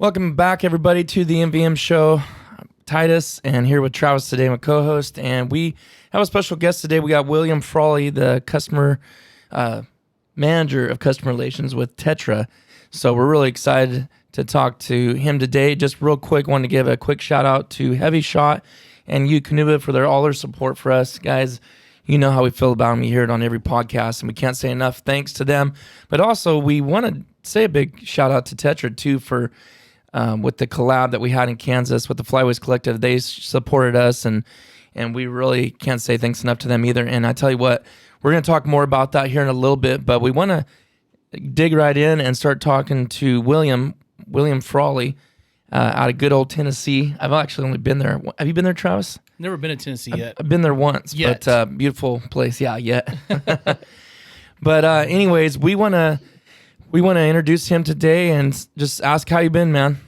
Welcome back, everybody, to the MVM Show. I'm Titus, and here with Travis today, my co-host. And we have a special guest today. We got William Frawley, the customer manager of customer relations with Tetra. So we're really excited to talk to him today. Just real quick, wanted to give a quick shout out to Heavy Shot and you, Canuba, for all their support for us. Guys, you know how we feel about them. You hear it on every podcast, and we can't say enough thanks to them. But also, we want to say a big shout out to Tetra, too, for with the collab that we had in Kansas with the Flyways Collective. They supported us, and we really can't say thanks enough to them either. And I tell you what, we're going to talk more about that here in a little bit, but we want to dig right in and start talking to William Frawley out of good old Tennessee. I've actually only been there. Have you been there, Travis? Never been to Tennessee yet. I've been there once, but beautiful place. Yeah, yet. But anyways, we want to introduce him today and just ask how you been, man.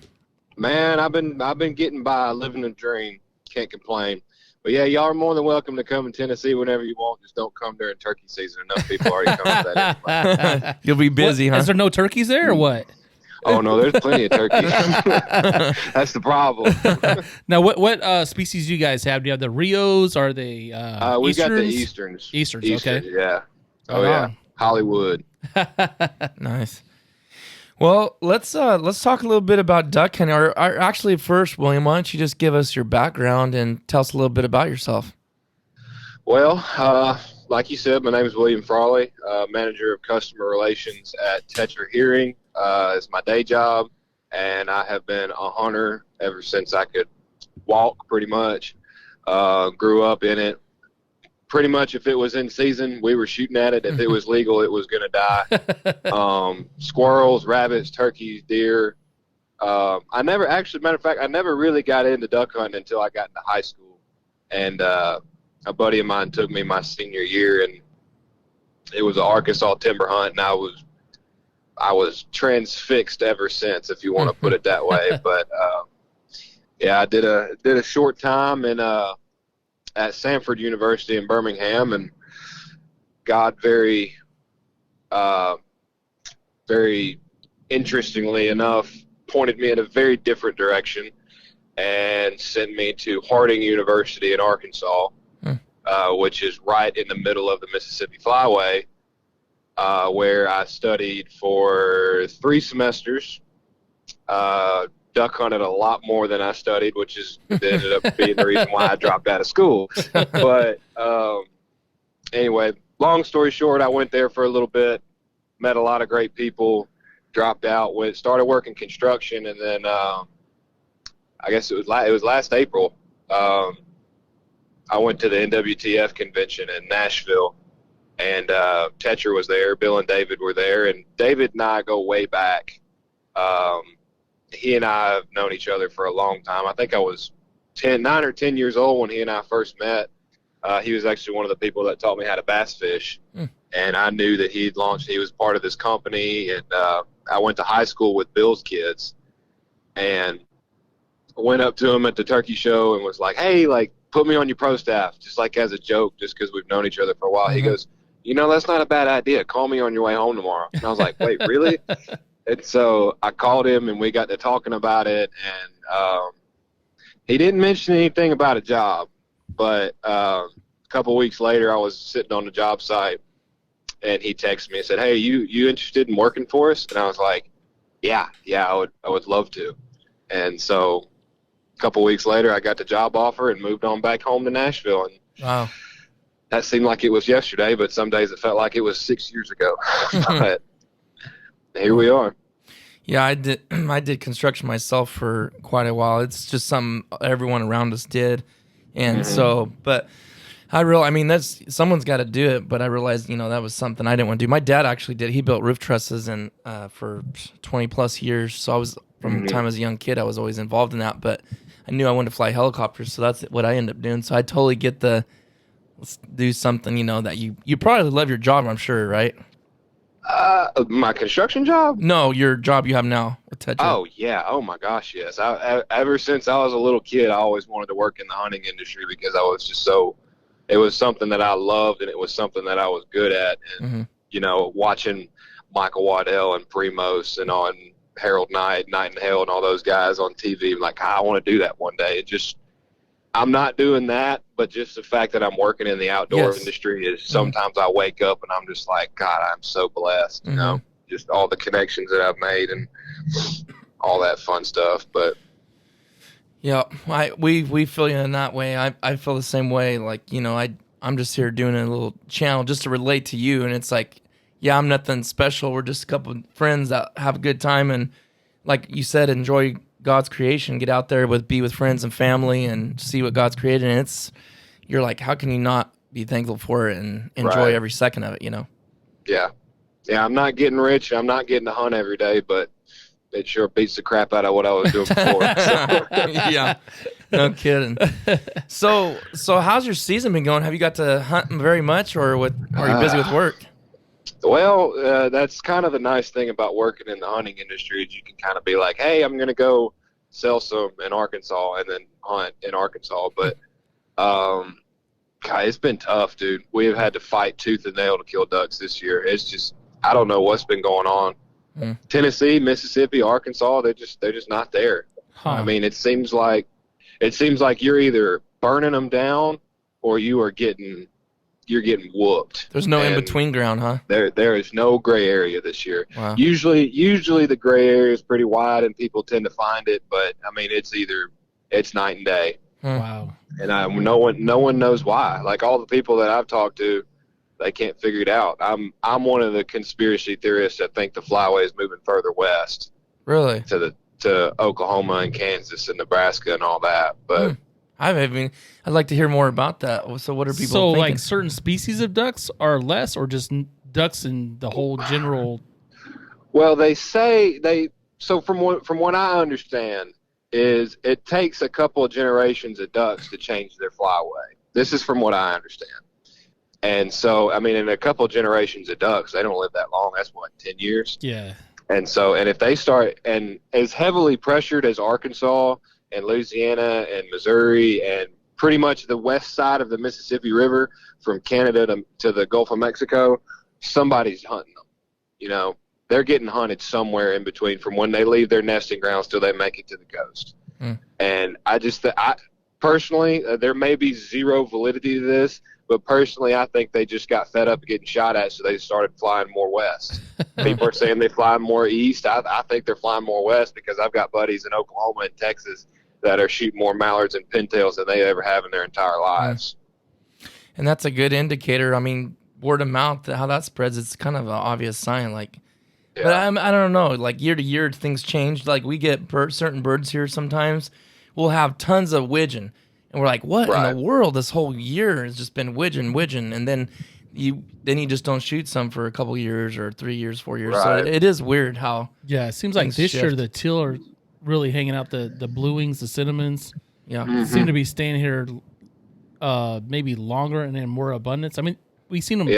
Man, I've been getting by, living a dream. Can't complain. But yeah, y'all are more than welcome to come in Tennessee whenever you want. Just don't come during turkey season. Enough people already come to that anyway. You'll be busy, huh? Is there no turkeys there or what? Oh no, there's plenty of turkeys. That's the problem. Now, what species do you guys have? Do you have the Rios? Are they we Easterns? got the Easterns. Easterns, okay. Yeah. Oh yeah. Hollywood. Nice. Well, let's talk a little bit about duck hunting. Or actually, first, William, why don't you just give us your background and tell us a little bit about yourself? Well, like you said, my name is William Frawley, manager of customer relations at Tetra Hearing. It's my day job, and I have been a hunter ever since I could walk, pretty much. Grew up in it. Pretty much, if it was in season, we were shooting at it. If it was legal, it was going to die. Squirrels, rabbits, turkeys, deer. I never really got into duck hunting until I got into high school. And a buddy of mine took me my senior year, and it was an Arkansas timber hunt, and I was transfixed ever since, if you want to put it that way. But yeah, I did a short time at Samford University in Birmingham, and God very interestingly enough pointed me in a very different direction and sent me to Harding University in Arkansas, which is right in the middle of the Mississippi Flyway, where I studied for 3 semesters. Duck hunted a lot more than I studied, which ended up being the reason why I dropped out of school. But anyway, long story short, I went there for a little bit, met a lot of great people, dropped out, started working construction, and then I guess it was last April. I went to the NWTF convention in Nashville, and Tetra was there. Bill and David were there, and David and I go way back. He and I have known each other for a long time. I think I was 9 or 10 years old when he and I first met. He was actually one of the people that taught me how to bass fish. And I knew that he was part of this company. And I went to high school with Bill's kids. And I went up to him at the turkey show and was like, hey, put me on your pro staff, just as a joke, just because we've known each other for a while. He goes, that's not a bad idea. Call me on your way home tomorrow. And I was like, wait, really? And so I called him, and we got to talking about it, and he didn't mention anything about a job. But a couple weeks later, I was sitting on the job site, and he texted me and said, hey, you interested in working for us? And I was like, yeah, I would love to. And so a couple weeks later, I got the job offer and moved on back home to Nashville. And wow, that seemed like it was yesterday, but some days it felt like it was 6 years ago. But here we are. Yeah, I did construction myself for quite a while. It's just something everyone around us did. And so, but that's someone's got to do it, but I realized, that was something I didn't want to do. My dad actually did. He built roof trusses and for 20 plus years. So I was, from the time I was a young kid, I was always involved in that, but I knew I wanted to fly helicopters. So that's what I ended up doing. So I totally get let's do something, that you probably love your job, I'm sure, right? My construction job? No, your job you have now with Tetra. Oh, yeah. Oh, my gosh, yes. Ever since I was a little kid, I always wanted to work in the hunting industry because I was just it was something that I loved, and it was something that I was good at. And, watching Michael Waddell and Primos and on Harold Knight, Knight and Hale, and all those guys on TV. I'm like, I want to do that one day. I'm not doing that, but just the fact that I'm working in the outdoor industry is sometimes I wake up and I'm just like, God, I'm so blessed, you know, just all the connections that I've made and all that fun stuff. But yeah, we feel you in that way. I feel the same way. Like, you know, I'm just here doing a little channel just to relate to you, and it's like, yeah, I'm nothing special. We're just a couple of friends that have a good time, and like you said, enjoy God's creation. Get out there be with friends and family, and see what God's created. And you're like, how can you not be thankful for it and enjoy every second of it? You know? Yeah. I'm not getting rich. I'm not getting to hunt every day, but it sure beats the crap out of what I was doing before. So. Yeah, no kidding. So how's your season been going? Have you got to hunt very much, or are you busy with work? Well, that's kind of the nice thing about working in the hunting industry is you can kind of be like, hey, I'm going to go sell some in Arkansas and then hunt in Arkansas. But God, it's been tough, dude. We have had to fight tooth and nail to kill ducks this year. It's just, I don't know what's been going on. Tennessee, Mississippi, Arkansas, they're just not there. I mean, it seems like you're either burning them down or you're getting whooped. There's no in between ground, huh? There is no gray area this year. Wow. Usually the gray area is pretty wide and people tend to find it, but I mean it's night and day. Wow. And no one knows why. Like all the people that I've talked to, they can't figure it out. I'm one of the conspiracy theorists that think the flyway is moving further west. Really? To Oklahoma and Kansas and Nebraska and all that. But I'd like to hear more about that. So what are people thinking? So like certain species of ducks are less, or just ducks in the whole general? Well, they say so from what I understand is it takes a couple of generations of ducks to change their flyway. This is from what I understand. And so, I mean, in a couple of generations of ducks, they don't live that long. That's 10 years? Yeah. And so, and if they start, and as heavily pressured as Arkansas and Louisiana and Missouri and pretty much the west side of the Mississippi River from Canada to the Gulf of Mexico, somebody's hunting them. You know, they're getting hunted somewhere in between from when they leave their nesting grounds till they make it to the coast. And I personally, there may be zero validity to this, but personally, I think they just got fed up getting shot at, so they started flying more west. People are saying they fly more east. I think they're flying more west because I've got buddies in Oklahoma and Texas that are shooting more mallards and pintails than they ever have in their entire lives. And that's a good indicator. I mean, word of mouth, how that spreads, it's kind of an obvious sign. Like, but I don't know. Like year to year, things change. Like we get certain birds here sometimes. We'll have tons of widgeon. And we're like, what in the world? This whole year has just been widgeon. And then you just don't shoot some for a couple years or 3 years, 4 years. Right. So it is weird how. Yeah, it seems like this year the teal are really hanging out. The blue wings, the cinnamons, seem to be staying here maybe longer and in more abundance. I mean, we've seen them,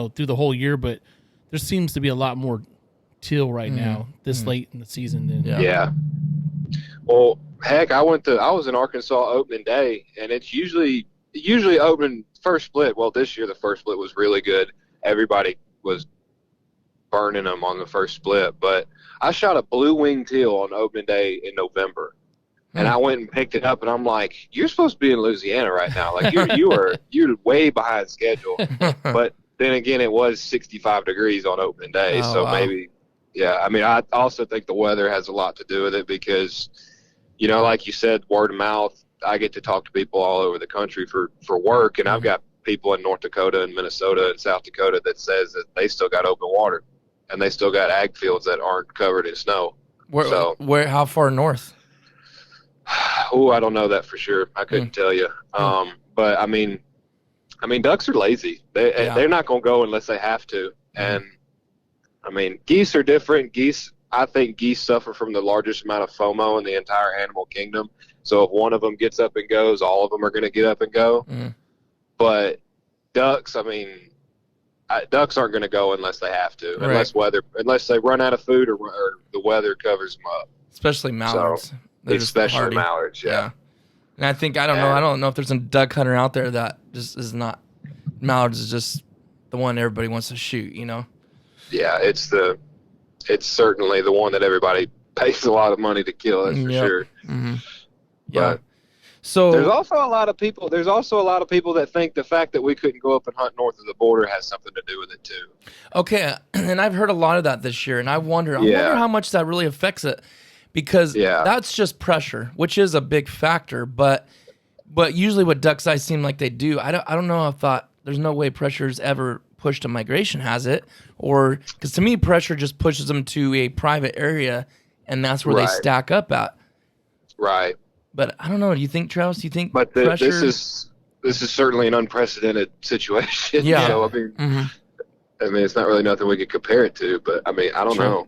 through the whole year, but there seems to be a lot more teal right now this late in the season. Yeah. Well, heck, I was in Arkansas opening day, and it's usually opening first split. Well, this year the first split was really good. Everybody was burning them on the first split, but I shot a blue wing teal on opening day in November, and I went and picked it up, and I'm like, you're supposed to be in Louisiana right now. Like you're way behind schedule. But then again, it was 65 degrees on opening day, maybe. Yeah, I mean, I also think the weather has a lot to do with it because, you know, like you said, word of mouth, I get to talk to people all over the country for work, and I've got people in North Dakota and Minnesota and South Dakota that says that they still got open water, and they still got ag fields that aren't covered in snow. How far north? Oh, I don't know that for sure. I couldn't tell you. But I mean, ducks are lazy. They're not going to go unless they have to, and I mean, geese are different. I think geese suffer from the largest amount of FOMO in the entire animal kingdom. So if one of them gets up and goes, all of them are going to get up and go. But ducks, I mean, ducks aren't going to go unless they have to, unless they run out of food or the weather covers them up. Especially mallards. Especially mallards, yeah. And I think, I don't know if there's a duck hunter out there that just is not, mallards is just the one everybody wants to shoot, you know? Yeah, it's certainly the one that everybody pays a lot of money to kill. That's for sure. Mm-hmm. Yeah. But so there's also a lot of people. There's also a lot of people that think the fact that we couldn't go up and hunt north of the border has something to do with it too. Okay, and I've heard a lot of that this year, and I wonder how much that really affects it, because that's just pressure, which is a big factor. But usually, what duck's eyes seem like they do, I don't know. I thought there's no way pressure's ever pushed a migration, has it? Or because to me, pressure just pushes them to a private area, and that's where they stack up at. Right. But I don't know. Do you think, Travis? Do you think But pressure? This is certainly an unprecedented situation. Yeah. So, I mean, it's not really nothing we could compare it to. But I mean, I don't know.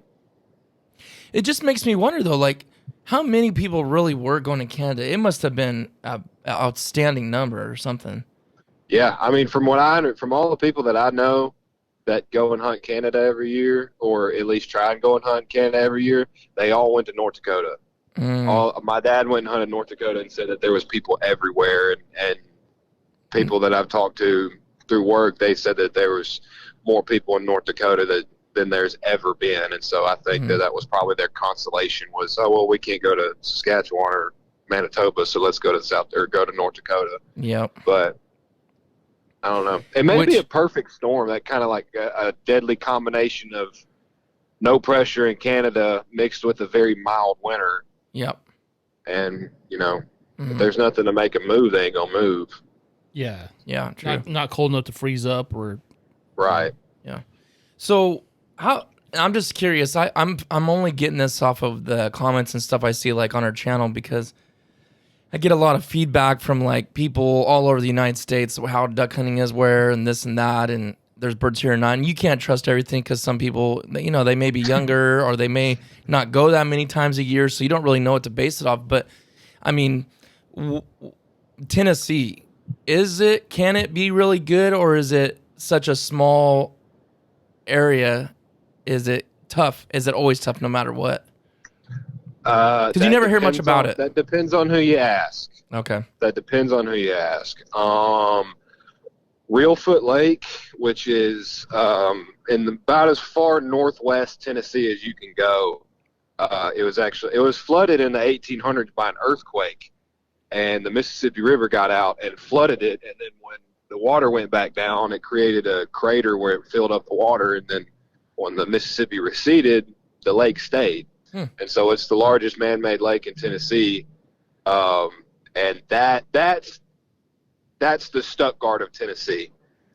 It just makes me wonder, though, like how many people really were going to Canada? It must have been an outstanding number or something. Yeah, I mean, from all the people that I know that go and hunt Canada every year, or at least try and go and hunt Canada every year, they all went to North Dakota. My dad went and hunted North Dakota and said that there was people everywhere, and people that I've talked to through work, they said that there was more people in North Dakota than there's ever been. And so I think that was probably their consolation was, oh, well, we can't go to Saskatchewan or Manitoba, so let's go to go to North Dakota. Yep. But I don't know. It may be a perfect storm, that kind of like a deadly combination of no pressure in Canada mixed with a very mild winter. Yep. And, if there's nothing to make them move, they ain't going to move. Yeah. Yeah, true. Not cold enough to freeze up or. Right. Yeah. So I'm just curious. I'm only getting this off of the comments and stuff I see like on our channel, because I get a lot of feedback from like people all over the United States how duck hunting is where and this and that, and there's birds here and not. And you can't trust everything, because some people, they may be younger or they may not go that many times a year, so you don't really know what to base it off. But I mean, Tennessee, can it be really good, or is it such a small area? Is it tough? Is it always tough no matter what? Because you never hear much about it. That depends on who you ask. Okay. That depends on who you ask. Reelfoot Lake, which is in about as far northwest Tennessee as you can go. It was flooded in the 1800s by an earthquake, and the Mississippi River got out and flooded it. And then when the water went back down, it created a crater where it filled up the water. And then when the Mississippi receded, the lake stayed. And so it's the largest man-made lake in Tennessee. And that's the Stuttgart of Tennessee.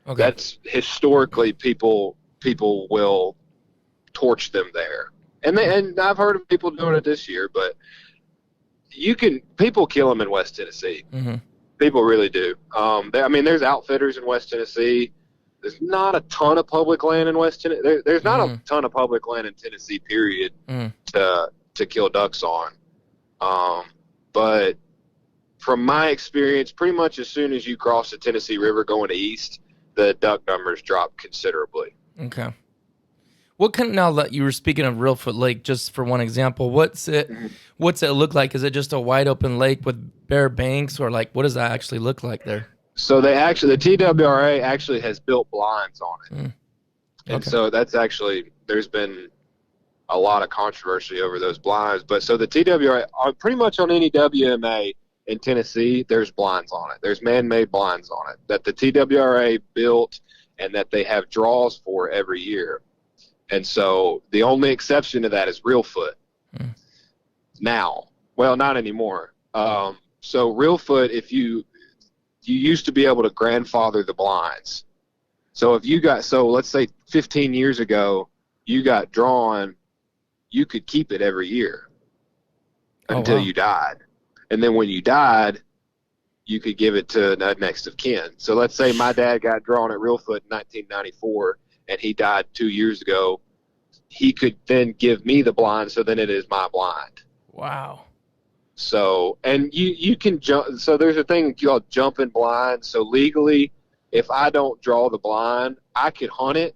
Okay. That's historically people will torch them there. And I've heard of people doing it this year, but people kill them in West Tennessee. Mm-hmm. People really do. There's outfitters in West Tennessee. There's not a ton of public land in West Tennessee. There's not a ton of public land in Tennessee, period, to kill ducks on. But from my experience, pretty much as soon as you cross the Tennessee River going east, the duck numbers drop considerably. Okay. Now that you were speaking of Reelfoot Lake, just for one example, what's it look like? Is it just a wide open lake with bare banks, or like what does that actually look like there? So the TWRA actually has built blinds on it. Okay. And so there's been a lot of controversy over those blinds. But so the TWRA, pretty much on any WMA in Tennessee, there's blinds on it. There's man-made blinds on it that the TWRA built and that they have draws for every year. And so the only exception to that is Reelfoot. Now, well, not anymore. So Reelfoot, you used to be able to grandfather the blinds. So let's say 15 years ago, you got drawn, you could keep it every year until you died. And then when you died, you could give it to a next of kin. So let's say my dad got drawn at Reelfoot in 1994 and he died 2 years ago. He could then give me the blind, so then it is my blind. Wow. So, and you can jump. So there's a thing called jumping blind. So legally, if I don't draw the blind, I could hunt it.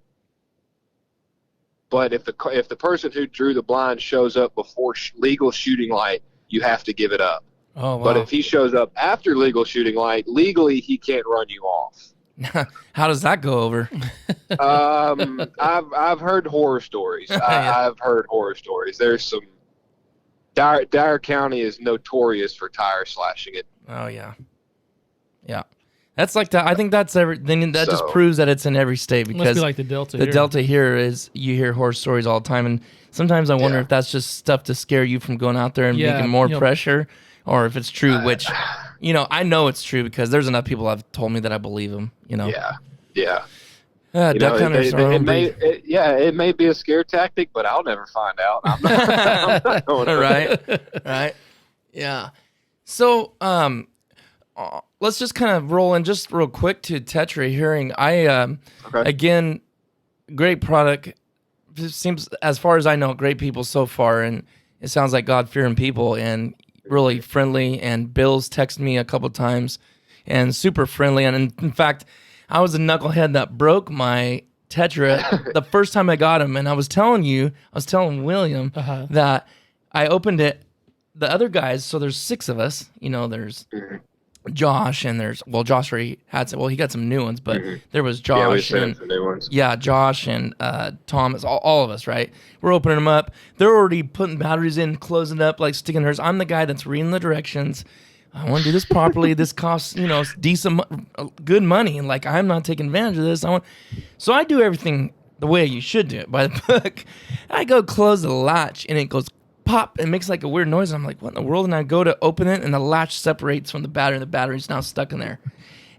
But if the person who drew the blind shows up before legal shooting light, you have to give it up. Oh, wow. But if he shows up after legal shooting light, legally he can't run you off. How does that go over? I've heard horror stories. I've heard horror stories. There's some Dyer County is notorious for tire slashing it. Oh yeah. That's like that. I think that's everything. That just proves that it's in every state, because must be like the Delta. The Delta here is, you hear horror stories all the time, and sometimes I wonder if that's just stuff to scare you from going out there and making more pressure, or if it's true. Which, I know it's true because there's enough people have told me that I believe them. Yeah. Duck hunters are it may be a scare tactic, but I'll never find out. I'm not going right. Yeah. So, let's just kind of roll in just real quick to Tetra Hearing. Again, great product. It seems, as far as I know, great people so far, and it sounds like God-fearing people and really friendly. And Bill's texted me a couple times and super friendly. And in fact, I was a knucklehead that broke my Tetra the first time I got him, and I was telling William that I opened it. The other guys, so there's 6 of us. There's Josh, and Josh already had some. Well, he got some new ones, but there was Josh and some new ones. Yeah, Josh and Thomas, all of us, right? We're opening them up. They're already putting batteries in, closing it up, like sticking hers. I'm the guy that's reading the directions. I want to do this properly. This costs, decent, good money, and like I'm not taking advantage of this. So I do everything the way you should do it, by the book. I go close the latch, and it goes pop, and makes like a weird noise. I'm like, what in the world? And I go to open it, and the latch separates from the battery, and the battery's now stuck in there.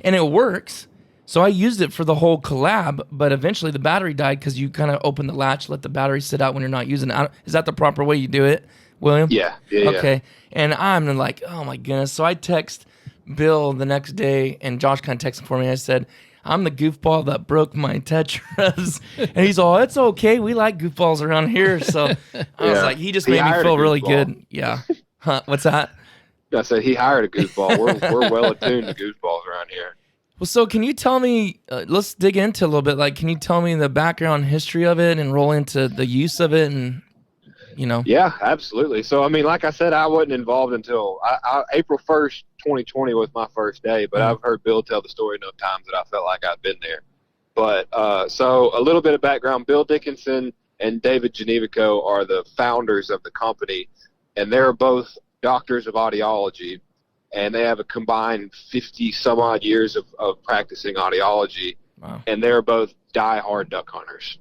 And it works. So I used it for the whole collab, but eventually the battery died because you kind of open the latch, let the battery sit out when you're not using it. Is that the proper way you do it, William? Yeah. Okay. And I'm like, oh my goodness. So I text Bill the next day, and Josh kind of texted for me. I said, I'm the goofball that broke my Tetras. And he's all, it's okay. We like goofballs around here. So I was like, he just made me feel really good. Yeah. Huh? What's that? I said he hired a goofball. We're well attuned to goofballs around here. Well, so can you tell me, let's dig into a little bit. Like, can you tell me the background history of it and roll into the use of it and, Yeah, absolutely. So, like I said, I wasn't involved until April 1st, 2020 was my first day, but I've heard Bill tell the story enough times that I felt like I'd been there. But so a little bit of background, Bill Dickinson and David Genevico are the founders of the company, and they're both doctors of audiology, and they have a combined 50 some odd years of practicing audiology. Wow. And they're both diehard duck hunters.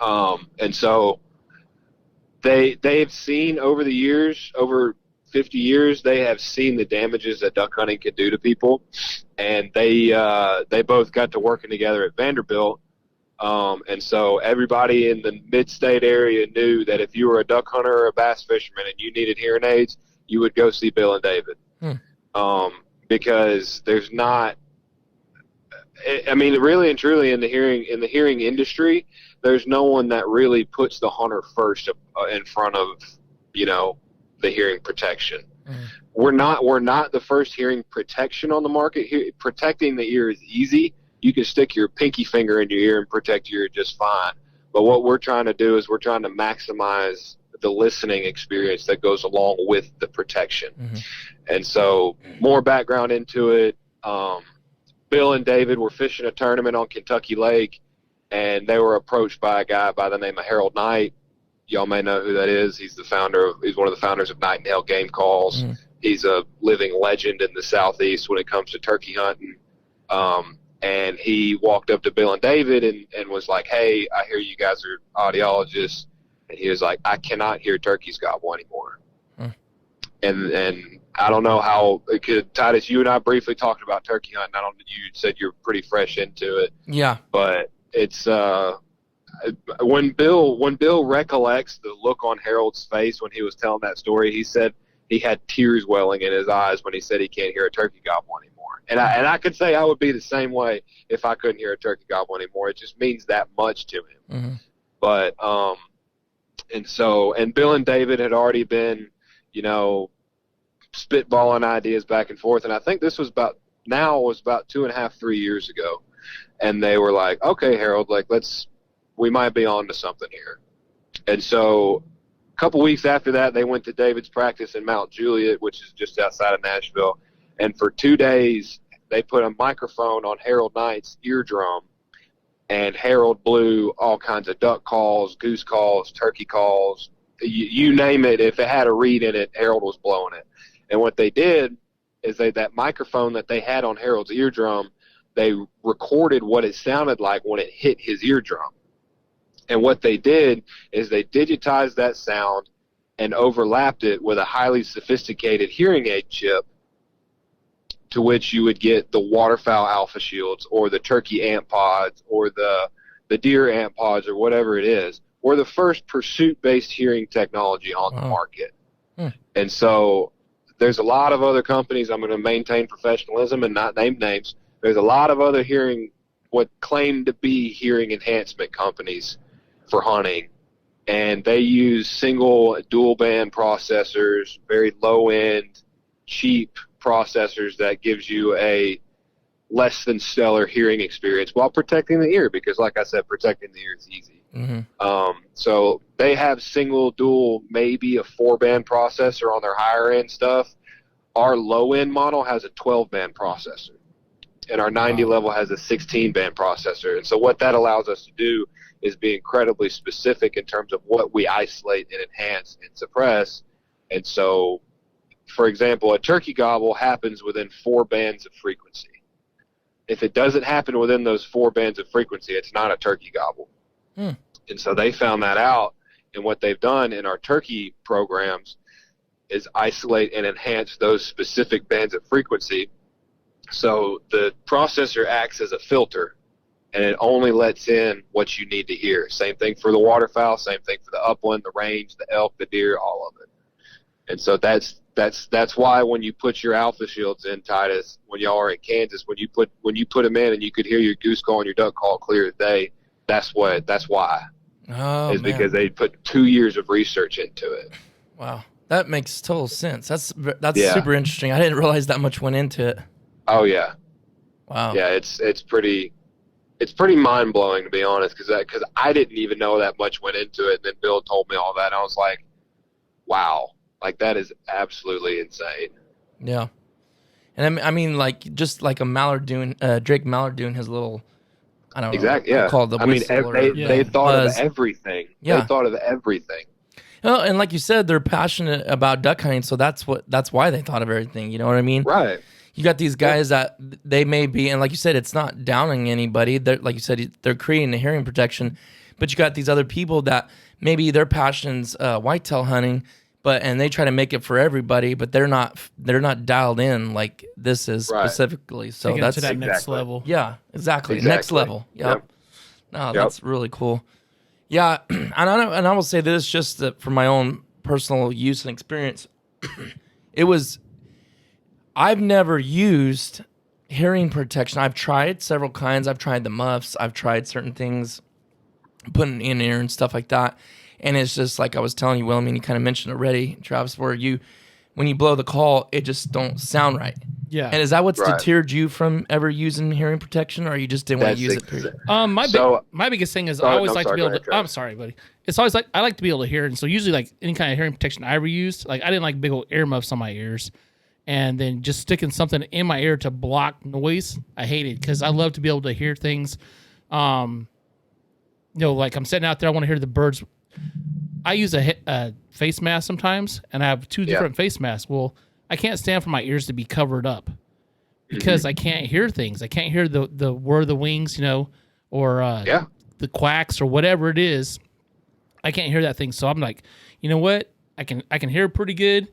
And so they've seen over the years, over 50 years, they have seen the damages that duck hunting can do to people, and they both got to working together at Vanderbilt, and so everybody in the mid-state area knew that if you were a duck hunter or a bass fisherman and you needed hearing aids, you would go see Bill and David, because there's not. Really and truly in the hearing industry, there's no one that really puts the hunter first in front of the hearing protection. We're not the first hearing protection on the market. Protecting the ear is easy. You can stick your pinky finger in your ear and protect your ear just fine. But what we're trying to do is we're trying to maximize the listening experience that goes along with the protection. And so more background into it. Bill and David were fishing a tournament on Kentucky Lake, and they were approached by a guy by the name of Harold Knight. Y'all may know who that is. He's one of the founders of Nightingale Game Calls. He's a living legend in the Southeast when it comes to turkey hunting. And he walked up to Bill and David and was like, hey, I hear you guys are audiologists. And he was like, I cannot hear turkeys gobble anymore. And I don't know how it could. Titus, you and I briefly talked about turkey hunting. You said you're pretty fresh into it. Yeah. But it's when Bill recollects the look on Harold's face when he was telling that story, he said he had tears welling in his eyes when he said he can't hear a turkey gobble anymore. And I could say I would be the same way if I couldn't hear a turkey gobble anymore. It just means that much to him. But and Bill and David had already been, spitballing ideas back and forth. And I think this was about 2.5-3 years ago. And they were like, okay, Harold, we might be on to something here. And so a couple weeks after that, they went to David's practice in Mount Juliet, which is just outside of Nashville. And for 2 days, they put a microphone on Harold Knight's eardrum, and Harold blew all kinds of duck calls, goose calls, turkey calls, you name it. If it had a reed in it, Harold was blowing it. And what they did is that microphone that they had on Harold's eardrum, they recorded what it sounded like when it hit his eardrum. And what they did is they digitized that sound and overlapped it with a highly sophisticated hearing aid chip, to which you would get the waterfowl alpha shields or the turkey amp pods or the deer amp pods or whatever it is, or the first pursuit-based hearing technology on the market. And so there's a lot of other companies. I'm going to maintain professionalism and not name names. There's a lot of other what claim to be hearing enhancement companies for hunting, and they use single dual band processors, very low end, cheap processors that gives you a less than stellar hearing experience while protecting the ear, because like I said, protecting the ear is easy. So they have single, dual, maybe a 4-band processor on their higher end stuff. Our low end model has a 12-band processor, and our 90 level has a 16-band processor. And so what that allows us to do is be incredibly specific in terms of what we isolate and enhance and suppress. And so, for example, a turkey gobble happens within 4 bands of frequency. If it doesn't happen within those 4 bands of frequency, it's not a turkey gobble. And so they found that out, and what they've done in our turkey programs is isolate and enhance those specific bands of frequency. So the processor acts as a filter, and it only lets in what you need to hear. Same thing for the waterfowl, same thing for the upland, the range, the elk, the deer, all of it. And so that's why when you put your alpha shields in, Titus, when y'all are in Kansas, when you put them in and you could hear your goose call and your duck call clear as day, that's why. Because they put 2 years of research into it. Wow, that makes total sense. That's super interesting. I didn't realize that much went into it. Oh yeah. Wow. Yeah, it's pretty mind blowing, to be honest, because I didn't even know that much went into it. And then Bill told me all that, and I was like, wow, like that is absolutely insane. Yeah, and I mean, like just like a mallard doing Drake Mallard doing his little. I don't know. Exactly. Yeah. Called the they thought of everything. Yeah. They thought of everything. Well, and like you said, they're passionate about duck hunting, so that's why they thought of everything. You know what I mean? Right. You got these guys that they may be, and like you said, it's not downing anybody. They're, like you said, they're creating a hearing protection, but you got these other people that maybe their passion's whitetail hunting, and they try to make it for everybody, but they're not dialed in like this is specifically. So taking that's to that next level. Yeah, exactly. Next level. Yep. No, that's really cool. Yeah, and I will say this just from my own personal use and experience. I've never used hearing protection. I've tried several kinds. I've tried the muffs. I've tried certain things, putting in ear and stuff like that. And it's just like I was telling you, Will, I mean, you kind of mentioned already, Travis, where when you blow the call, it just don't sound right. Yeah. And is that what's deterred you from ever using hearing protection, or you just didn't want to use it? Period? My biggest thing is I always like to be able to. I'm sorry, buddy. It's always like I like to be able to hear, and so usually like any kind of hearing protection I ever used, like I didn't like big old earmuffs on my ears, and then just sticking something in my ear to block noise. I hate it because I love to be able to hear things. Like I'm sitting out there, I want to hear the birds. I use a face mask sometimes, and I have 2 different face masks. Well, I can't stand for my ears to be covered up because I can't hear things. I can't hear the whir of the wings, or the quacks or whatever it is. I can't hear that thing. So I'm like, you know what? I can hear pretty good,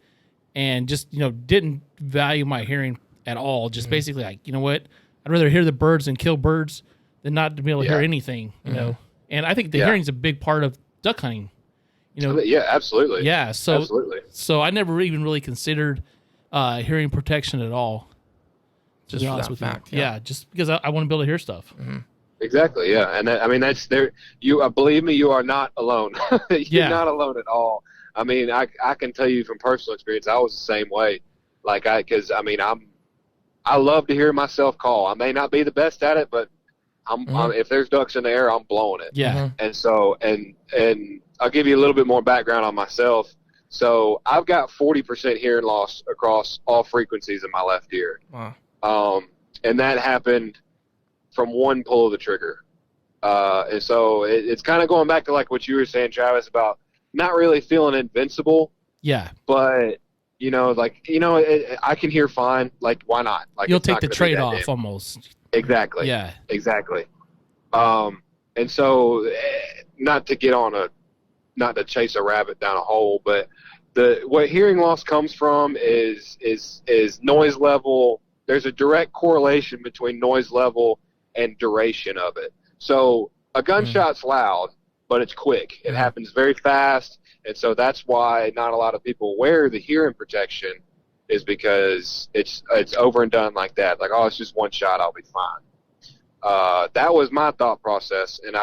and just didn't value my hearing at all. Just basically like, you know what? I'd rather hear the birds and kill birds than not to be able to hear anything. You know, and I think the hearing is a big part of duck hunting. Yeah, absolutely. Yeah, so I never even really considered hearing protection at all. Just for that fact. Yeah, just because I want to be able to hear stuff. Mm-hmm. Exactly. Yeah, and that's there. You believe me, you are not alone. You're not alone at all. I mean, I can tell you from personal experience, I was the same way. Like I love to hear myself call. I may not be the best at it, but I'm if there's ducks in the air, I'm blowing it. Yeah. And so and I'll give you a little bit more background on myself. So I've got 40% hearing loss across all frequencies in my left ear. Wow. And that happened from one pull of the trigger. And so it's kind of going back to like what you were saying, Travis, about not really feeling invincible. Yeah. But, I can hear fine. Like, why not? Like, you'll take the trade-off almost. Exactly. Yeah. Exactly. And so, not to chase a rabbit down a hole, but what hearing loss comes from is noise level. There's a direct correlation between noise level and duration of it. So a gunshot's loud, but it's quick. It happens very fast. And so that's why not a lot of people wear the hearing protection, is because it's over and done like that. Like, oh, it's just one shot, I'll be fine. That was my thought process. And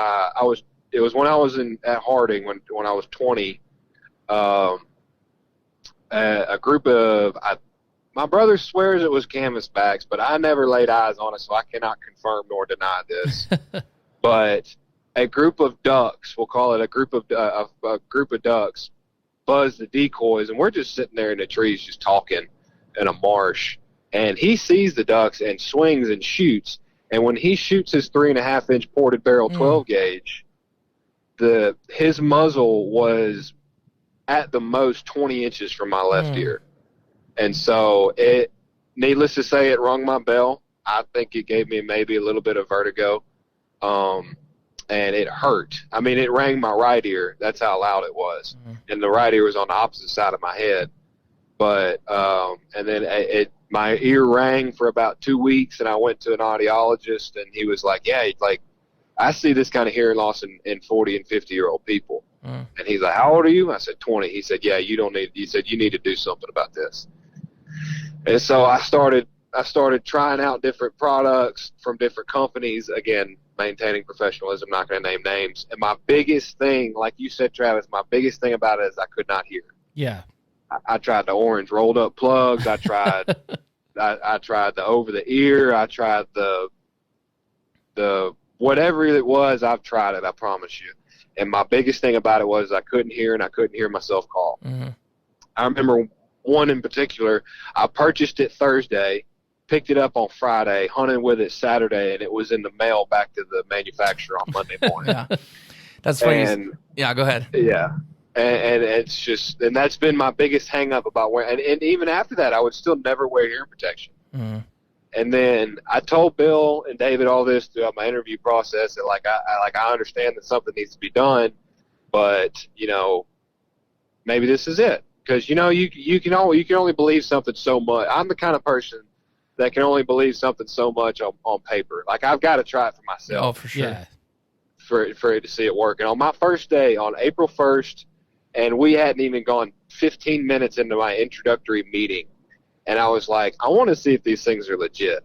it was when I was at Harding, when I was 20, a group of, my brother swears it was canvasbacks, but I never laid eyes on it, so I cannot confirm nor deny this. But a group of ducks, we'll call it a group of ducks, buzzed the decoys, and we're just sitting there in the trees just talking in a marsh. And he sees the ducks and swings and shoots. And when he shoots his 3.5-inch ported barrel 12 gauge, his muzzle was at the most 20 inches from my left ear. And so needless to say, it rung my bell. I think it gave me maybe a little bit of vertigo. And it hurt. I mean, it rang my right ear. That's how loud it was. And the right ear was on the opposite side of my head. But, and then my ear rang for about 2 weeks, and I went to an audiologist, and he was like, yeah, like, I see this kind of hearing loss in 40 and 50-year-old people. And he's like, how old are you? I said, 20. He said, yeah, he said, you need to do something about this. And so I started trying out different products from different companies, again, maintaining professionalism, not going to name names. And my biggest thing, like you said, Travis, my biggest thing about it is I could not hear. Yeah. I tried the orange rolled up plugs. I tried I tried the over the ear. I tried the whatever it was, I've tried it, I promise you. And my biggest thing about it was I couldn't hear, and I couldn't hear myself call. I remember one in particular, I purchased it Thursday, picked it up on Friday, hunted with it Saturday, and it was in the mail back to the manufacturer on Monday morning. Yeah. That's funny. Yeah, go ahead. Yeah. And it's just, and that's been my biggest hang up about wearing, and even after that, I would still never wear hearing protection. And then I told Bill and David all this throughout my interview process, that I understand that something needs to be done, but maybe this is it, because you can only believe something so much. I'm the kind of person that can only believe something so much on paper. Like, I've got to try it for myself. Oh, for sure. Yeah. For it to see it work. And on my first day, on April 1st, and we hadn't even gone 15 minutes into my introductory meeting, and I was like, I want to see if these things are legit.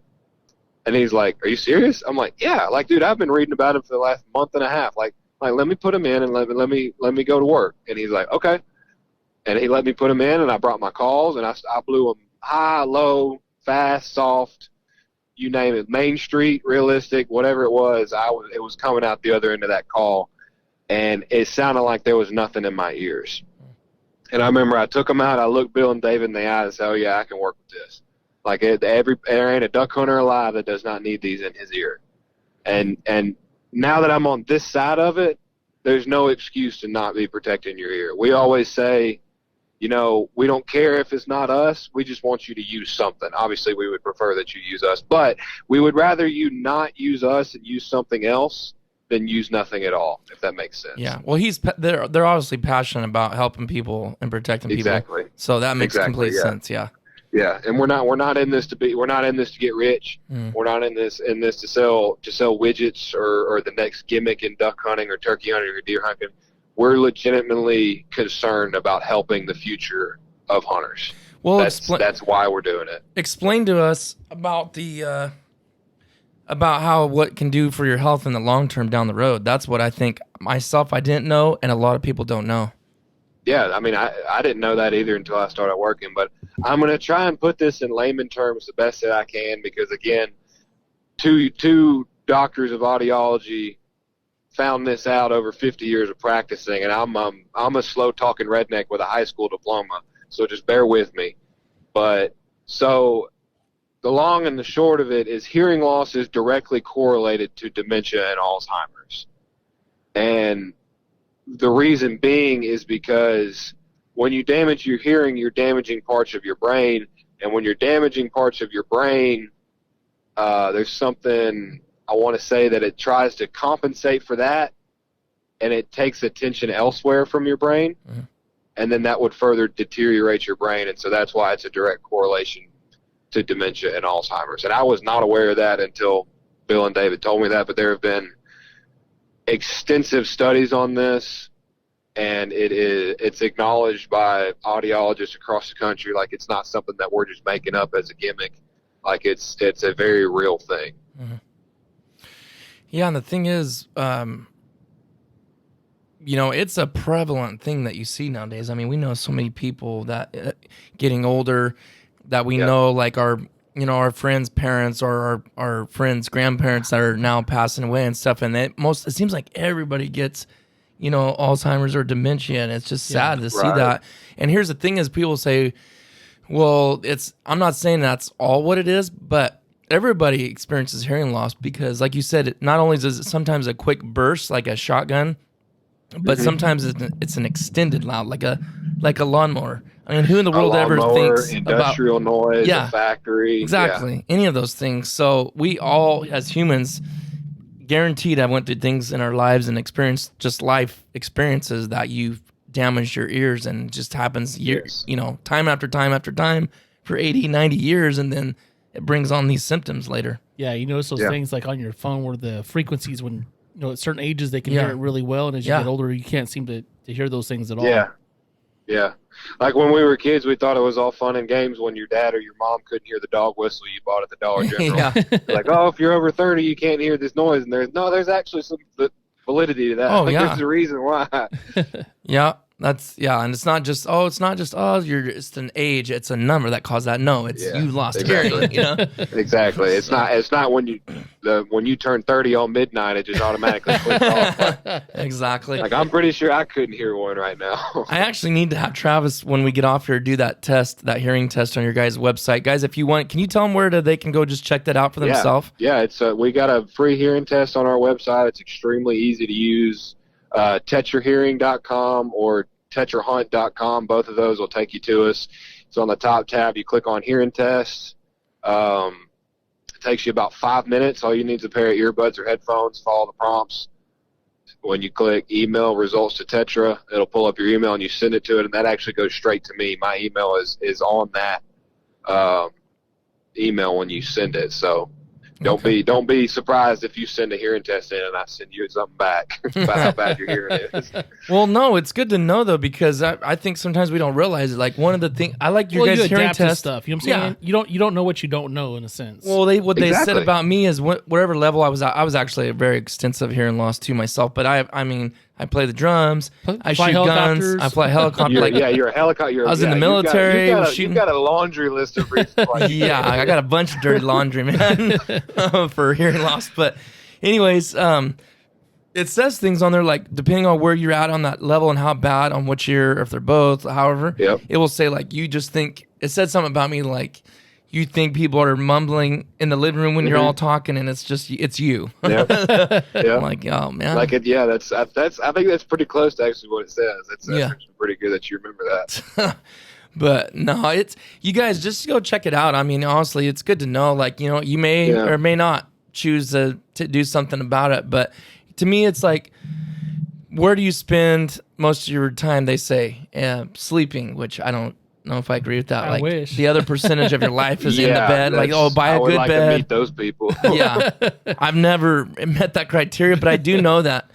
And he's like, are you serious? I'm like, yeah. Like, dude, I've been reading about them for the last month and a half. Like let me put them in and let me go to work. And he's like, okay. And he let me put them in, and I brought my calls, and I blew them high, low, fast, soft, you name it, Main Street, realistic, whatever it was. It was coming out the other end of that call, and it sounded like there was nothing in my ears. And I remember I took them out. I looked Bill and David in the eye and said, oh, yeah, I can work with this. Like, there ain't a duck hunter alive that does not need these in his ear. And now that I'm on this side of it, there's no excuse to not be protecting your ear. We always say, we don't care if it's not us. We just want you to use something. Obviously, we would prefer that you use us, but we would rather you not use us and use something else than use nothing at all, if that makes sense. Yeah. Well, they're obviously passionate about helping people and protecting people. Exactly. So that makes complete sense. Yeah. Yeah, and we're not in this to get rich. We're not in this to sell widgets or the next gimmick in duck hunting or turkey hunting or deer hunting. We're legitimately concerned about helping the future of hunters. Well, that's why we're doing it. Explain to us about about what it can do for your health in the long term down the road. That's what I think myself I didn't know, and a lot of people don't know. Yeah, I mean, I didn't know that either until I started working, but I'm going to try and put this in layman terms the best that I can, because, again, two doctors of audiology found this out over 50 years of practicing, and I'm a slow-talking redneck with a high school diploma, so just bear with me. But so the long and the short of it is hearing loss is directly correlated to dementia and Alzheimer's. And the reason being is because when you damage your hearing, you're damaging parts of your brain. And when you're damaging parts of your brain, there's something I want to say that it tries to compensate for that, and it takes attention elsewhere from your brain, and then that would further deteriorate your brain. And so that's why it's a direct correlation to dementia and Alzheimer's. And I was not aware of that until Bill and David told me that, but there have been extensive studies on this, and it's acknowledged by audiologists across the country. Like, it's not something that we're just making up as a gimmick. Like, it's a very real thing. Yeah, and the thing is, it's a prevalent thing that you see nowadays. I mean, we know so many people that getting older that we know, like our friends' parents or our friends' grandparents that are now passing away and stuff. And it seems like everybody gets, Alzheimer's or dementia, and it's just sad to see that. And here's the thing: is people say, well, I'm not saying that's all what it is, but everybody experiences hearing loss because, like you said, not only is it sometimes a quick burst, like a shotgun, but sometimes it's an extended loud, like a lawnmower. I mean, who in the world ever thinks industrial about noise, a factory, exactly, any of those things? So we all, as humans, guaranteed have went through things in our lives and experienced just life experiences that you've damaged your ears, and it just happens time after time after time for 80, 90 years, and then it brings on these symptoms later. Yeah, you notice those things like on your phone where the frequencies, when at certain ages they can hear it really well, and as you get older you can't seem to hear those things at all. Yeah. Like when we were kids, we thought it was all fun and games when your dad or your mom couldn't hear the dog whistle you bought at the Dollar General. Like, oh, if you're over 30, you can't hear this noise. And there's actually some validity to that. Oh, There's a reason why. And it's not just it's an age, it's a number that caused that. No, it's you lost hearing. Exactly. It's not when you turn 30 on midnight, it just automatically clicks off. Exactly. Like, I'm pretty sure I couldn't hear one right now. I actually need to have Travis, when we get off here, do that hearing test on your guys' website. Guys, if you want, can you tell them where they can go just check that out for themselves? Yeah, it's we got a free hearing test on our website. It's extremely easy to use. tetrahearing.com or tetrahunt.com. Both of those will take you to us. It's on the top tab. You click on hearing tests. It takes you about 5 minutes. All you need is a pair of earbuds or headphones. Follow the prompts. When you click email results to Tetra, it'll pull up your email and you send it to it, and that actually goes straight to me. My email is on that email when you send it. So don't be surprised if you send a hearing test in and I send you something back about how bad your hearing is. Well, no, it's good to know though, because I think sometimes we don't realize it. Like, one of the things I like your guys' hearing test stuff. You know what I'm saying? You don't know what you don't know, in a sense. Well, they said about me is whatever level I was at. I was actually a very extensive hearing loss too myself. But I play the drums. I shoot guns. I fly helicopter. You're a helicopter. I was in the military. You've got a laundry list of reasons. I got a bunch of dirty laundry, man, for hearing loss. But anyways, it says things on there like, depending on where you're at on that level and how bad on which ear, or if they're both, however, it will say like, you just think, it said something about me like, you think people are mumbling in the living room when you're all talking, and it's you. I'm like, oh man. Like it, that's I think that's pretty close to actually what it says. It's pretty good that you remember that. But no, you guys just go check it out. I mean, honestly, it's good to know. Like, you may or may not choose to do something about it, but to me, it's like, where do you spend most of your time? They say sleeping, which I don't know if I agree with that. I wish. The other percentage of your life is in the bed. Like, buy a good bed. To meet those people. I've never met that criteria, but I do know that,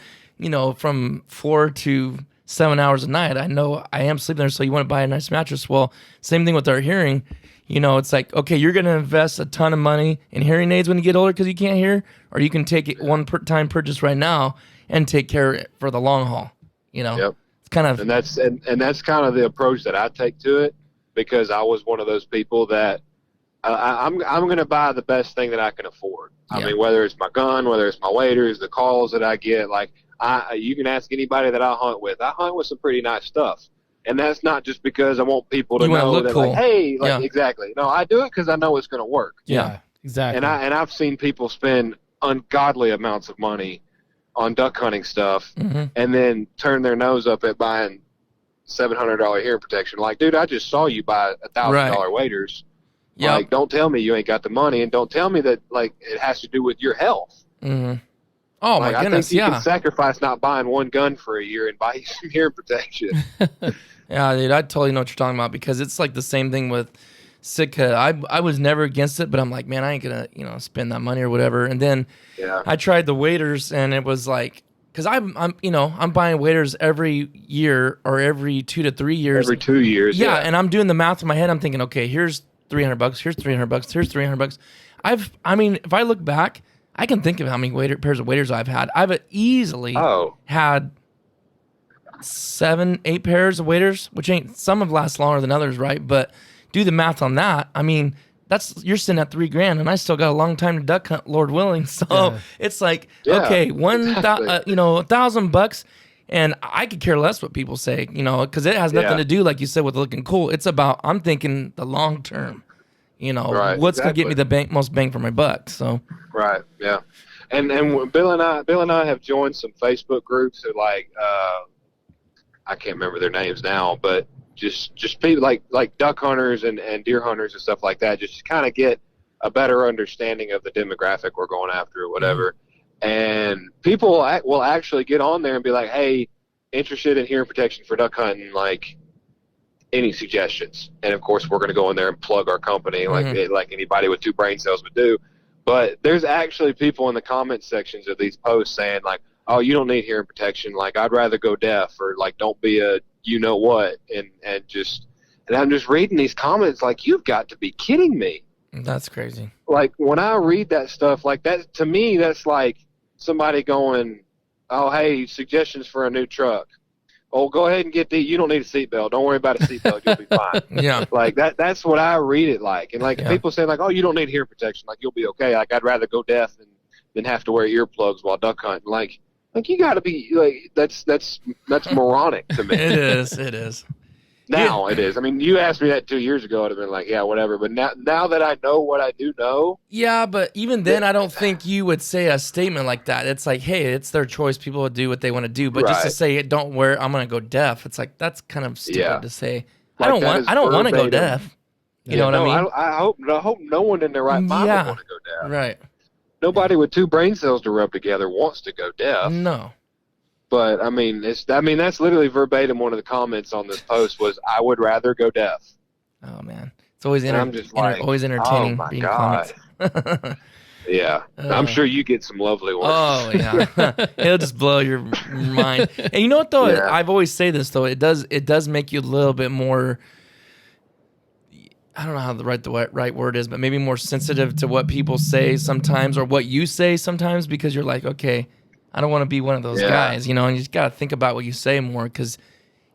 from 4 to 7 hours a night, I know I am sleeping there. So you want to buy a nice mattress. Well, same thing with our hearing. It's like, okay, you're going to invest a ton of money in hearing aids when you get older because you can't hear, or you can take it one-time purchase right now and take care of it for the long haul. It's kind of, and that's kind of the approach that I take to it, because I was one of those people that I'm going to buy the best thing that I can afford. I mean, whether it's my gun, whether it's my waders, the calls that I get, like you can ask anybody that I hunt with. I hunt with some pretty nice stuff. And that's not just because I want people to know that, cool. Like, hey, exactly. No, I do it because I know it's going to work. Yeah, exactly. And I've seen people spend ungodly amounts of money on duck hunting stuff, and then turn their nose up at buying $700 hearing protection. Like, dude, I just saw you buy $1,000 waders. Yep. Like, don't tell me you ain't got the money, and don't tell me that, like, it has to do with your health. Mm-hmm. Oh, like, my goodness, I think you can sacrifice not buying one gun for a year and buy you some hearing protection. Yeah, dude, I totally know what you're talking about, because it's like the same thing with Sitka. I was never against it, but I'm like, man, I ain't gonna, spend that money or whatever. And then I tried the waders, and it was like, because I'm buying waders every year or every 2 to 3 years. Every 2 years. Yeah, and I'm doing the math in my head. I'm thinking, okay, here's $300. Here's $300. Here's $300. If I look back, I can think of how many pairs of waders I've had. I've easily had 7, 8 pairs of waders, which ain't, some have last longer than others, right? But do the math on that. I mean, you're sitting at $3,000, and I still got a long time to duck hunt, Lord willing. So it's like, okay, $1,000, and I could care less what people say, because it has nothing to do, like you said, with looking cool. It's about, I'm thinking the long term, what's gonna get me the most bang for my buck. So right, yeah, and Bill and I have joined some Facebook groups that, like, I can't remember their names now, but just people like duck hunters and deer hunters and stuff like that, just to kind of get a better understanding of the demographic we're going after or whatever. And people will actually get on there and be like, hey, interested in hearing protection for duck hunting, like, any suggestions? And of course we're going to go in there and plug our company like anybody with 2 brain cells would do. But there's actually people in the comment sections of these posts saying, like, oh, you don't need hearing protection, like, I'd rather go deaf, or like, don't be a what, and I'm just reading these comments like, you've got to be kidding me. That's crazy. Like, when I read that stuff, like, that, to me, that's like somebody going, oh, hey, suggestions for a new truck. Oh, go ahead and get you don't need a seatbelt. Don't worry about a seatbelt. You'll be fine. Yeah. Like, that's what I read it like. And, like, people say, like, oh, you don't need hearing protection. Like, you'll be okay. Like, I'd rather go deaf than have to wear earplugs while duck hunting. Like, you got to be, like, that's moronic to me. It is. Now it is. I mean, you asked me that 2 years ago, I'd have been like, yeah, whatever. But now that I know what I do know. Yeah, but even then, I don't think you would say a statement like that. It's like, hey, it's their choice. People would do what they want to do. But just to say, don't wear, I'm going to go deaf. It's like, that's kind of stupid to say. Like, I don't want to go deaf. You know what I mean? I hope no one in their right mind would want to go deaf. Right. Nobody with 2 brain cells to rub together wants to go deaf. No. But I mean, that's literally verbatim. One of the comments on this post was, "I would rather go deaf." Oh man, it's always always entertaining. Oh my god. Yeah, I'm sure you get some lovely ones. Oh yeah, it'll just blow your mind. And you know what though? Yeah. I've always say this though. It does make you a little bit more. I don't know how the right word is, but maybe more sensitive to what people say sometimes, or what you say sometimes, because you're like, okay, I don't want to be one of those guys, and you just got to think about what you say more, because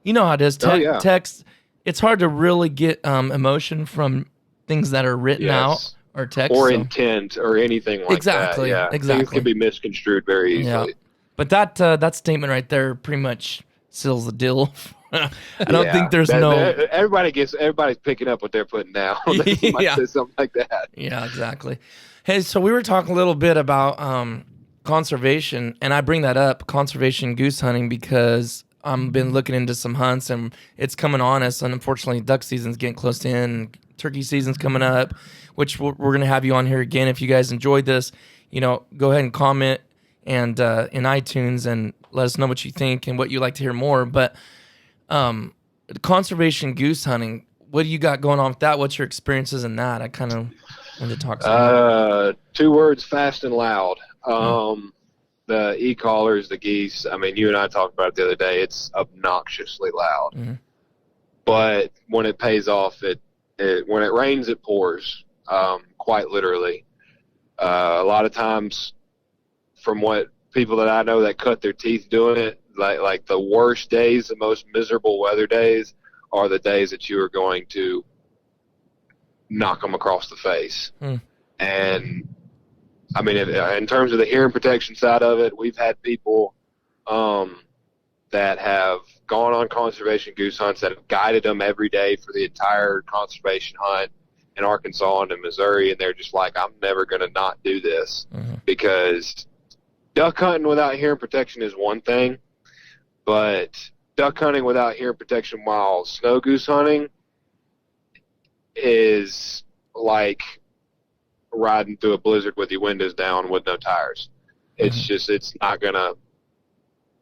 you know how it is. Text, it's hard to really get emotion from things that are written out or text. Or intent or anything like that. Yeah, exactly. Things can be misconstrued very easily. Yeah. But that statement right there pretty much seals the deal. I don't think there's everybody's picking up what they're putting down. Say something like that. Yeah, exactly. Hey, so we were talking a little bit about conservation, and I bring that up, conservation goose hunting, because I've been looking into some hunts, and it's coming on us, and unfortunately duck season's getting close to end, turkey season's coming up, which we're going to have you on here again. If you guys enjoyed this, go ahead and comment and in iTunes and let us know what you think and what you'd like to hear more. But conservation goose hunting, what do you got going on with that? What's your experiences in that? I kind of want to talk some 2 words: fast and loud. The e-collars, the geese, I mean, you and I talked about it the other day, it's obnoxiously loud. Mm-hmm. But when it pays off, when it rains, it pours, quite literally. A lot of times, from what people that I know that cut their teeth doing it, like the worst days, the most miserable weather days, are the days that you are going to knock them across the face. And I mean, in terms of the hearing protection side of it, we've had people that have gone on conservation goose hunts that have guided them every day for the entire conservation hunt in Arkansas and in Missouri, and they're just like, I'm never going to not do this, because duck hunting without hearing protection is one thing, but duck hunting without hearing protection while snow goose hunting is like riding through a blizzard with your windows down with no tires. It's just, it's not gonna,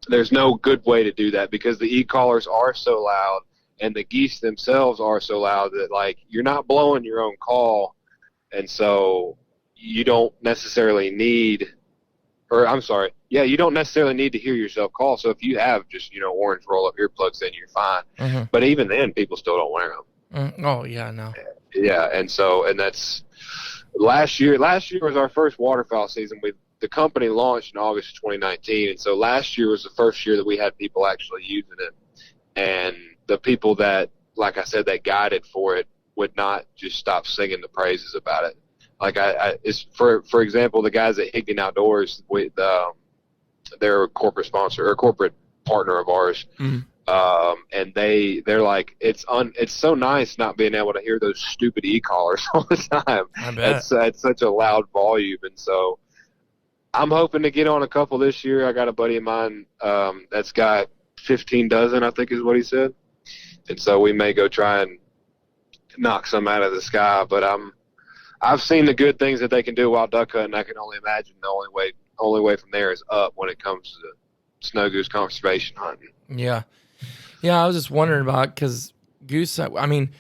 there's no good way to do that because the e-collars are so loud and the geese themselves are so loud that, like, you're not blowing your own call. And so you don't necessarily need, you don't necessarily need to hear yourself call. So if you have just, orange roll-up earplugs, then you're fine. But even then, people still don't wear them. Oh, yeah, no. Yeah, and that's last year. Last year was our first waterfowl season. The company launched in August of 2019, and so last year was the first year that we had people actually using it. And the people that, like I said, that guided for it would not just stop singing the praises about it. Like it's for example, the guys at Higdon Outdoors, they're a corporate sponsor or a corporate partner of ours. And they're like, it's so nice not being able to hear those stupid e-collars all the time. I bet. It's such a loud volume. And so I'm hoping to get on a couple this year. I got a buddy of mine that's got 15 dozen, I think is what he said. And so we may go try and knock some out of the sky. But I've seen the good things that they can do while duck hunting. I can only imagine the only way from there is up when it comes to snow goose conservation hunting. Yeah. Yeah, I was just wondering about, because goose, I mean,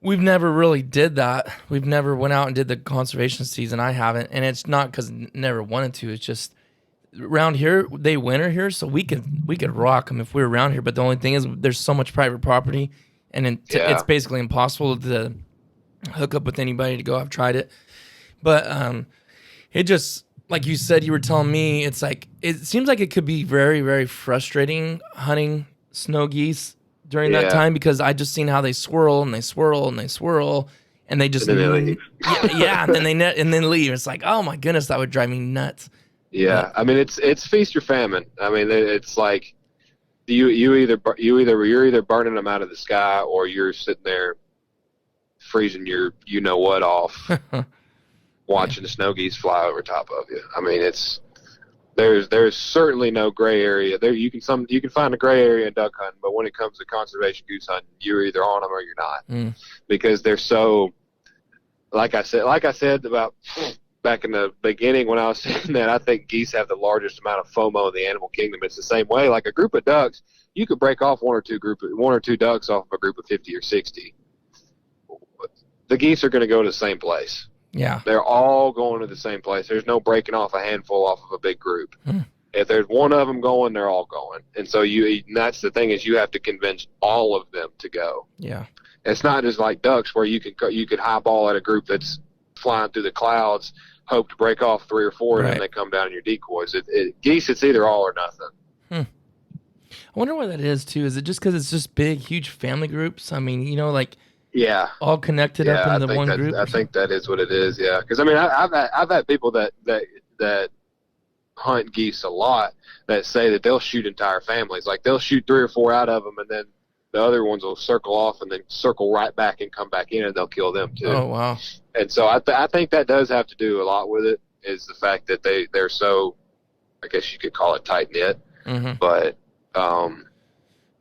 we've never really did that. We've never went out and did the conservation season. I haven't. And it's not because I never wanted to. It's just around here, they winter here, so we could rock them if we were around here. But the only thing is there's so much private property, and it's basically impossible to hook up with anybody to go. I've tried it. But it just, like you said, you were telling me, it's like, it seems like it could be very, very frustrating hunting snow geese during that time, because I just seen how they swirl and they swirl and they swirl and they just, and then they leave. and then leave. It's like, oh my goodness, that would drive me nuts. Yeah. I mean, it's feast or famine. I mean, it's like you're either burning them out of the sky or you're sitting there freezing your what off watching the snow geese fly over top of you. I mean, there's certainly no gray area there. You can find a gray area in duck hunting, but when it comes to conservation goose hunting, you're either on them or you're not, because they're so, like I said about back in the beginning when I was saying that, I think geese have the largest amount of FOMO in the animal kingdom. It's the same way. Like a group of ducks, you could break off one or two ducks off of a group of 50 or 60. The geese are going to go to the same place. Yeah. They're all going to the same place. There's no breaking off a handful off of a big group. If there's one of them going, they're all going. And so that's the thing, is you have to convince all of them to go. Yeah. It's not just like ducks where you could highball at a group that's flying through the clouds, hope to break off 3 or 4, and then they come down in your decoys. Geese, it's either all or nothing. I wonder what that is too. Is it just because it's just big, huge family groups? I mean, like, all connected up into one group. I think that is what it is. Yeah, because I mean, I've had people that hunt geese a lot that say that they'll shoot entire families. Like they'll shoot 3 or 4 out of them, and then the other ones will circle off and then circle right back and come back in, and they'll kill them too. Oh wow! And so I think that does have to do a lot with it. Is the fact that they're so, I guess you could call it tight knit. But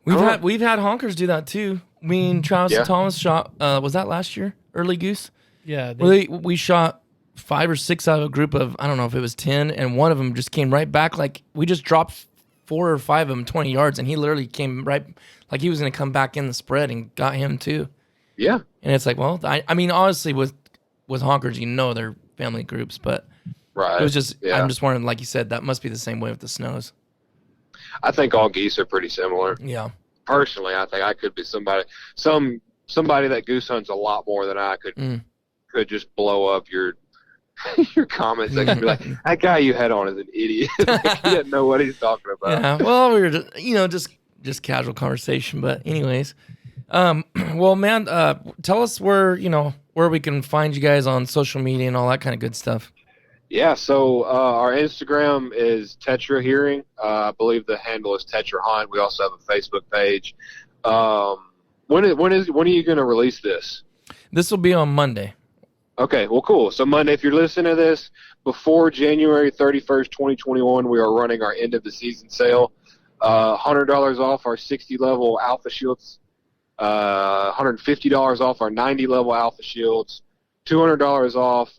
we've had honkers do that too. Me and Travis and Thomas shot, was that last year? Early goose? Yeah. We shot 5 or 6 out of a group of, I don't know if it was 10, and one of them just came right back. Like, we just dropped 4 or 5 of them 20 yards, and he literally came right, like he was going to come back in the spread and got him too. Yeah. And it's like, well, I mean, honestly, with honkers, they're family groups, but it was just, I'm just wondering, like you said, that must be the same way with the snows. I think all geese are pretty similar. Yeah. Personally, I think I could be somebody that goose hunts a lot more than I could just blow up your comments. I could be like, that guy you had on is an idiot. Like, he doesn't know what he's talking about. Yeah, well, we were just casual conversation, but anyways, well, man, tell us where we can find you guys on social media and all that kind of good stuff. Yeah, so our Instagram is Tetra Hearing. I believe the handle is Tetra Hunt. We also have a Facebook page. When are you going to release this? This will be on Monday. Okay, well, cool. So Monday, if you're listening to this before January 31st, 2021, we are running our end of the season sale. $100 off our 60 level Alpha Shields, $150 off our 90 level Alpha Shields, $200 off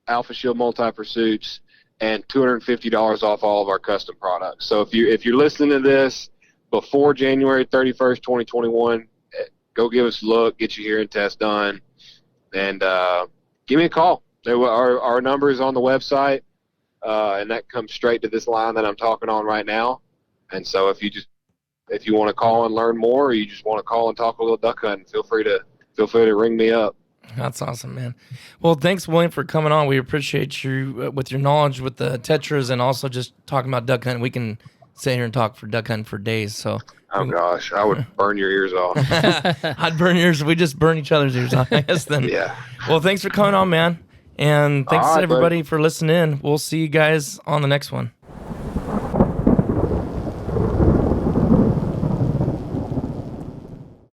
Alpha Shield Multi Pursuits, and $250 off all of our custom products. So if you're listening to this before January 31st, 2021, go give us a look, get your hearing test done, and give me a call. Our number is on the website, and that comes straight to this line that I'm talking on right now. And so if you want to call and learn more, or you just want to call and talk a little duck hunting, feel free to ring me up. That's awesome, man. Well, thanks, William, for coming on. We appreciate you with your knowledge with the Tetras and also just talking about duck hunting. We can sit here and talk for duck hunting for days. So, oh gosh, I would burn your ears off. I'd burn yours. We just burn each other's ears off, I guess. Then, yeah. Well, thanks for coming on, man, and thanks everybody for listening in. We'll see you guys on the next one.